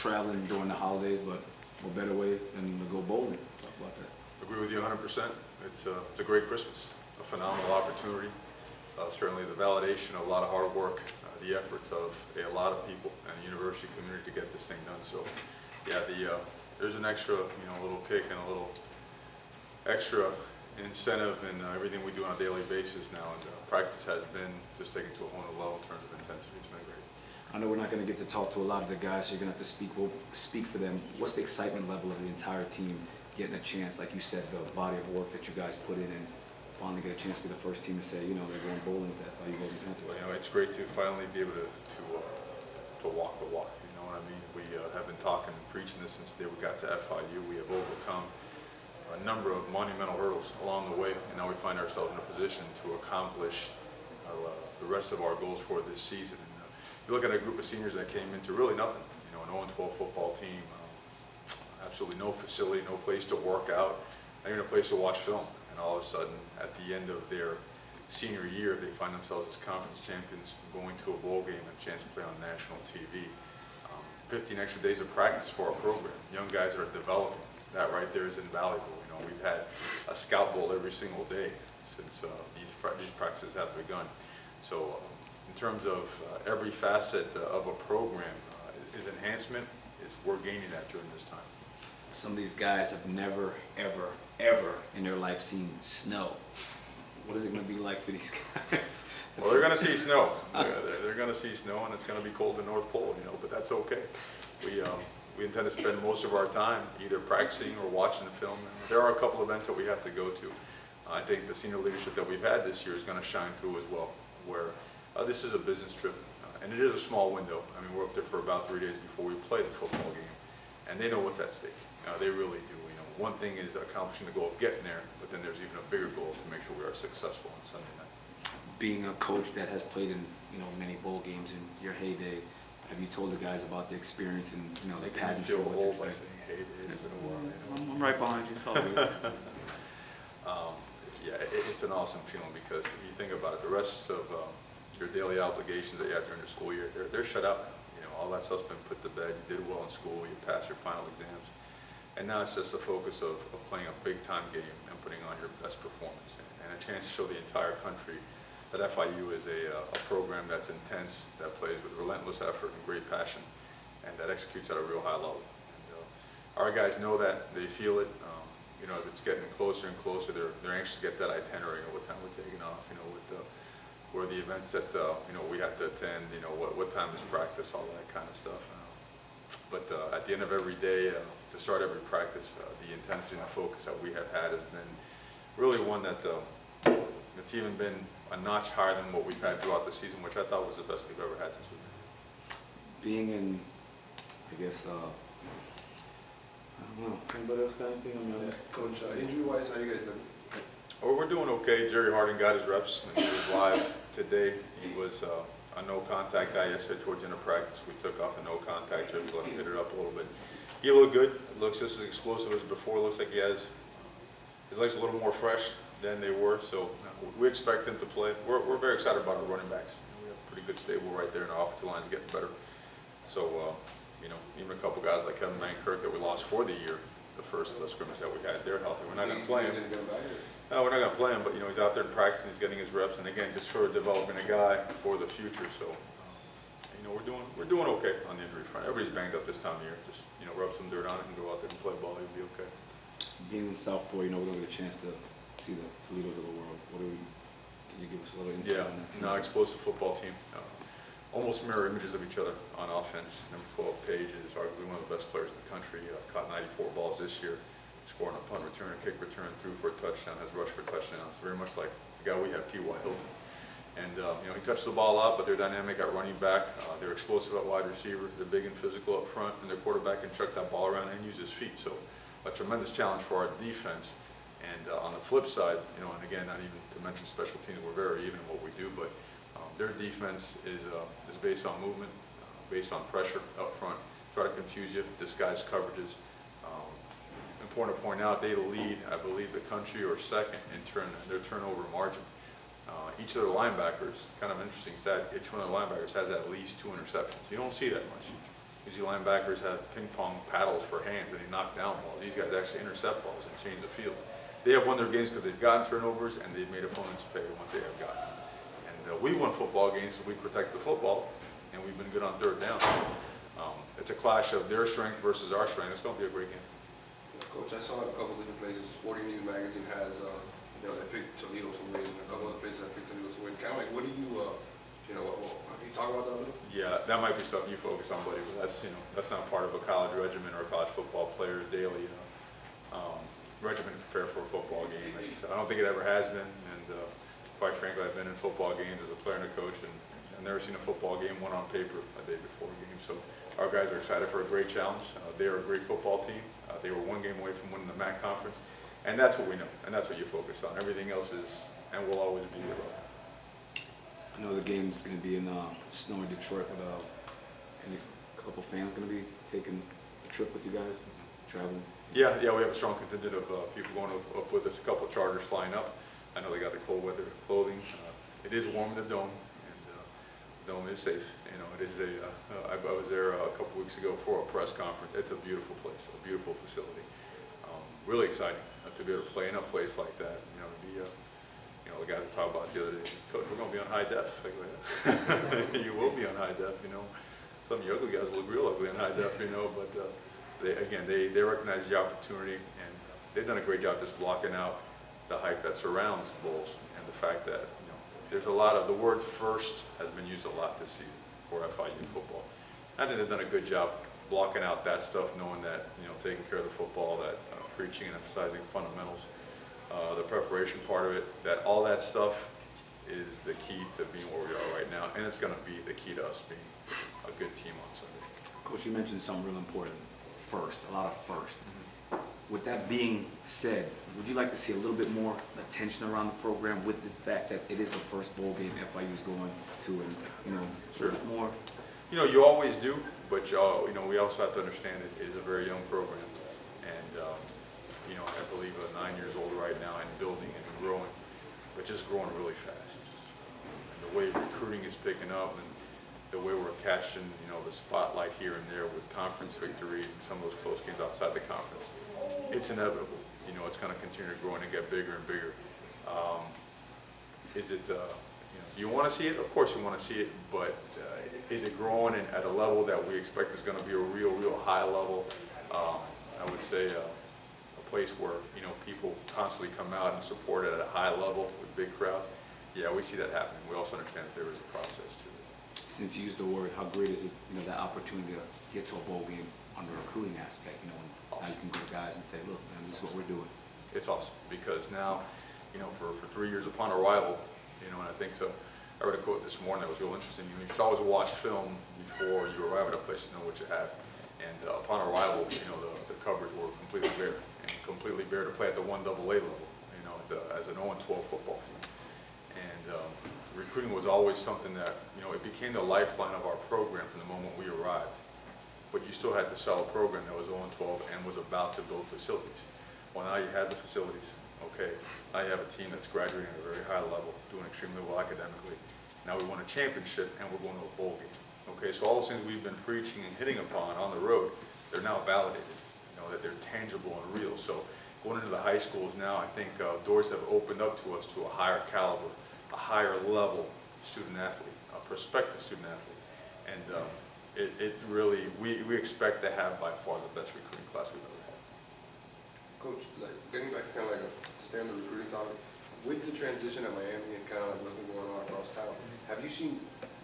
traveling during the holidays, but what better way than to go bowling? Talk about that. Agree with you 100%. It's a great Christmas, a phenomenal opportunity. Certainly the validation of a lot of hard work, the efforts of a lot of people and the university community to get this thing done. So, yeah, there's an extra, little kick and a little extra incentive in everything we do on a daily basis now. And practice has been just taken to a whole new level in terms of intensity. It's been great. I know we're not going to get to talk to a lot of the guys, so you're going to have to speak for them. What's the excitement level of the entire team getting a chance, like you said, the body of work that you guys put in, and finally get a chance to be the first team to say, they're going bowling with that FIU Golden Panthers? Well, it's great to finally be able to walk the walk. You know what I mean? We have been talking and preaching this since the day we got to FIU. We have overcome a number of monumental hurdles along the way, and now we find ourselves in a position to accomplish the rest of our goals for this season. And you look at a group of seniors that came into really nothing, an 0-12 football team, absolutely no facility, no place to work out, not even a place to watch film. And all of a sudden, at the end of their senior year, they find themselves as conference champions, going to a bowl game and a chance to play on national TV. 15 extra days of practice for our program. Young guys are developing. That right there is invaluable. We've had a scout bowl every single day since these practices have begun. So in terms of every facet of a program, is enhancement, we're gaining that during this time. Some of these guys have never, ever, ever in their life seen snow. What is it going to be like for these guys? Well, they're going to see snow. They're going to see snow, and it's going to be cold in North Pole, but that's okay. We intend to spend most of our time either practicing or watching the film. There are a couple of events that we have to go to. I think the senior leadership that we've had this year is going to shine through as well, where this is a business trip, and it is a small window. I mean, we're up there for about 3 days before we play the football game, and they know what's at stake. They really do. One thing is accomplishing the goal of getting there, but then there's even a bigger goal to make sure we are successful on Sunday night. Being a coach that has played in many bowl games in your heyday, have you told the guys about the experience and the pattern? Feel old by saying heyday. It's been a while. I'm right behind you. It's all good. Yeah, it's an awesome feeling because you think about it, the rest of your daily obligations that you have during your school year, they're shut out. All that stuff's been put to bed. You did well in school. You passed your final exams. And now it's just the focus of playing a big-time game and putting on your best performance and a chance to show the entire country that FIU is a program that's intense, that plays with relentless effort and great passion, and that executes at a real high level. And our guys know that. They feel it. As it's getting closer and closer, they're anxious to get that itinerary of what time we're taking off, with where the events that we have to attend, what time is practice, all that kind of stuff. But at the end of every day, to start every practice, the intensity and the focus that we have had has been really one that it's even been a notch higher than what we've had throughout the season, which I thought was the best we've ever had since we've been here. Being in, I guess, I don't know, anybody else got anything on your list? Coach, injury-wise, how you guys doing? Oh, we're doing okay. Jerry Harding got his reps when he was live today. He was a no-contact guy yesterday towards the end of practice. We took off the no-contact, Jerry let him hit it up a little bit. He looked good. It looks just as explosive as before. It looks like he has his legs a little more fresh than they were, so we expect him to play. We're very excited about our running backs. We have a pretty good stable right there, and our offensive line is getting better. So, even a couple guys like Kevin Mankirk that we lost for the year, the first scrimmage that we had, they're healthy. We're not going to play him. No, we're not going to play him, but he's out there practicing, he's getting his reps, and again, just for developing a guy for the future. So, we're doing okay on the injury front. Everybody's banged up this time of year. Just rub some dirt on it and go out there and play ball. You'll be okay. Being in South Florida, we don't get a chance to see the Toledos of the world. Can you give us a little insight on that? Yeah, explosive football team. Almost mirror images of each other on offense. Number 12, Page is arguably one of the best players in the country. Caught 94 balls this year, scoring a punt return, a kick return, threw for a touchdown, has rushed for touchdowns. Very much like the guy we have, T.Y. Hilton. And he touches the ball a lot, but they're dynamic at running back. They're explosive at wide receiver. They're big and physical up front, and their quarterback can chuck that ball around and use his feet. So a tremendous challenge for our defense. And on the flip side, and again, not even to mention special teams, we're very even in what we do, but their defense is based on movement, based on pressure up front, try to confuse you, disguise coverages. Important to point out, they lead, I believe, the country or second in their turnover margin. Each of their linebackers, kind of interesting stat, each one of the linebackers has at least 2 interceptions. You don't see that much. see linebackers have ping pong paddles for hands and they knock down balls. These guys actually intercept balls and change the field. They have won their games because they've gotten turnovers and they've made opponents pay once they have gotten them. And we've won football games so we protect the football, and we've been good on third down. It's a clash of their strength versus our strength. It's going to be a great game. Coach, I saw it a couple different places. Sporting News magazine has, they picked Toledo to win. A couple other places have picked Toledo to win. Kind of like, what do you, have you talked about that a little? Yeah, that might be stuff you focus on, buddy, but that's not part of a college regimen or a college football player's daily regimen to prepare for a football game. I don't think it ever has been, and quite frankly, I've been in football games as a player and a coach, and I've never seen a football game won on paper a day before a game. So our guys are excited for a great challenge. They are a great football team. They were one game away from winning the MAC conference, and that's what we know, and that's what you focus on. Everything else is, and will always be irrelevant. I know the game's going to be in snowy Detroit, but a couple fans going to be taking a trip with you guys, traveling. Yeah, we have a strong contingent of people going up with us. A couple of charters flying up. I know they got the cold weather clothing. It is warm in the dome, and the dome is safe. It is I was there a couple weeks ago for a press conference. It's a beautiful place, a beautiful facility. Really exciting to be able to play in a place like that. To be the guys were talking about it the other day. Coach, we're going to be on high def. I go, yeah. You will be on high def. Some of you ugly guys look real ugly on high def. But. They recognize the opportunity, and they've done a great job just blocking out the hype that surrounds bowls, and the fact that there's a lot of the word "first" has been used a lot this season for FIU football. I think they've done a good job blocking out that stuff, knowing that taking care of the football, that preaching and emphasizing fundamentals, the preparation part of it, that all that stuff is the key to being where we are right now, and it's going to be the key to us being a good team on Sunday. Coach, you mentioned something real important. First, a lot of first. With that being said, would you like to see a little bit more attention around the program with the fact that it is the first bowl game FIU is going to, and Sure. more? You always do, but we also have to understand it is a very young program, and I believe 9 years old right now and building and growing, but just growing really fast. And the way recruiting is picking up, and the way we're catching, the spotlight here and there with conference victories and some of those close games outside the conference, it's inevitable. It's going to continue to grow and get bigger and bigger. Is it, do you want to see it? Of course you want to see it, but is it growing at a level that we expect is going to be a real high level? I would say a place where, people constantly come out and support it at a high level with big crowds. Yeah, we see that happening. We also understand that there is a process to it. Since you used the word, how great is it, that opportunity to get to a bowl game under a recruiting aspect, and now you can go to guys and say, look, man, this is what we're doing. It's awesome, because now, for 3 years upon arrival, and I think so, I read a quote this morning that was real interesting. You should always watch film before you arrive at a place to know what you have. And upon arrival, the covers were completely bare, and completely bare to play at the 1AA level, as an 0-12 football team. And recruiting was always something that, it became the lifeline of our program from the moment we arrived. But you still had to sell a program that was 0-12 and was about to build facilities. Well, now you had the facilities. Okay, now you have a team that's graduating at a very high level, doing extremely well academically. Now we won a championship, and we're going to a bowl game. Okay, so all those things we've been preaching and hitting upon on the road, they're now validated, that they're tangible and real. So going into the high schools now, I think doors have opened up to us to a higher caliber, a higher level student athlete, a prospective student athlete. And it really, we expect to have by far the best recruiting class we've ever had. Coach, getting back to kind of to stay on the recruiting topic, with the transition at Miami and kind of what's been going on across town, have you seen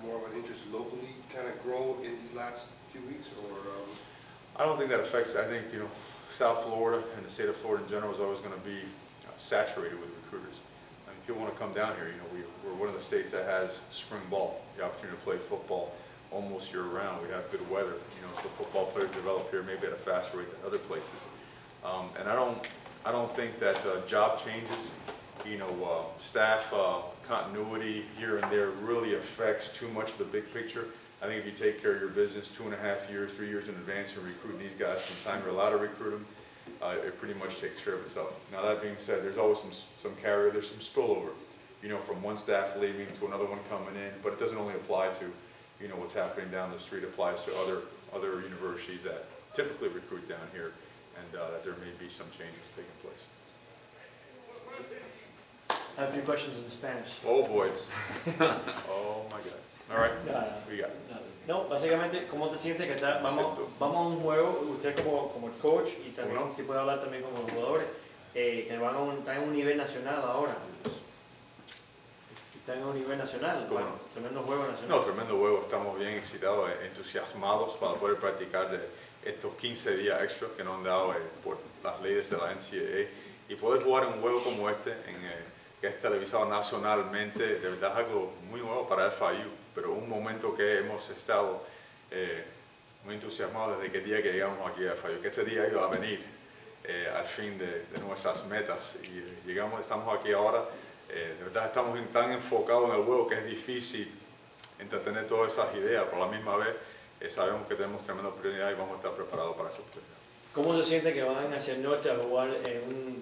more of an interest locally kind of grow in these last few weeks, or? I don't think that affects it. I think, South Florida and the state of Florida in general is always going to be saturated with recruiters. I mean, people want to come down here. We're one of the states that has spring ball, the opportunity to play football almost year-round. We have good weather, so football players develop here maybe at a faster rate than other places. And I don't think that job changes, staff continuity here and there really affects too much of the big picture. I think if you take care of your business 2.5 years, 3 years in advance and recruiting these guys from the time you're allowed to recruit them, it pretty much takes care of itself. Now that being said, there's always some carrier, there's some spillover, from one staff leaving to another one coming in, but it doesn't only apply to, what's happening down the street, it applies to other universities. universities that typically recruit down here, and that there may be some changes taking place. I have a few questions in Spanish. Oh boy. Oh my God. All right. We got it. No, básicamente, ¿cómo te sientes que vamos a un juego, usted como el coach y también ¿Cómo no? si puede hablar también como los jugadores, que están en un nivel nacional ahora? Están en un nivel nacional, ¿Cómo bueno, no? tremendo juego nacional. No, tremendo juego. Estamos bien excitados, entusiasmados para poder practicar estos 15 días extras que nos han dado por las leyes de la NCAA y poder jugar un juego como este, que es televisado nacionalmente, de verdad es algo muy nuevo para FIU, pero un momento que hemos estado muy entusiasmados desde que el día que llegamos aquí a FIU, que este día iba a venir al fin de nuestras metas y estamos aquí ahora. De verdad estamos tan enfocados en el juego que es difícil entretener todas esas ideas, pero a la misma vez sabemos que tenemos tremenda oportunidad y vamos a estar preparados para esa oportunidad. ¿Cómo se siente que van hacia el norte a jugar en un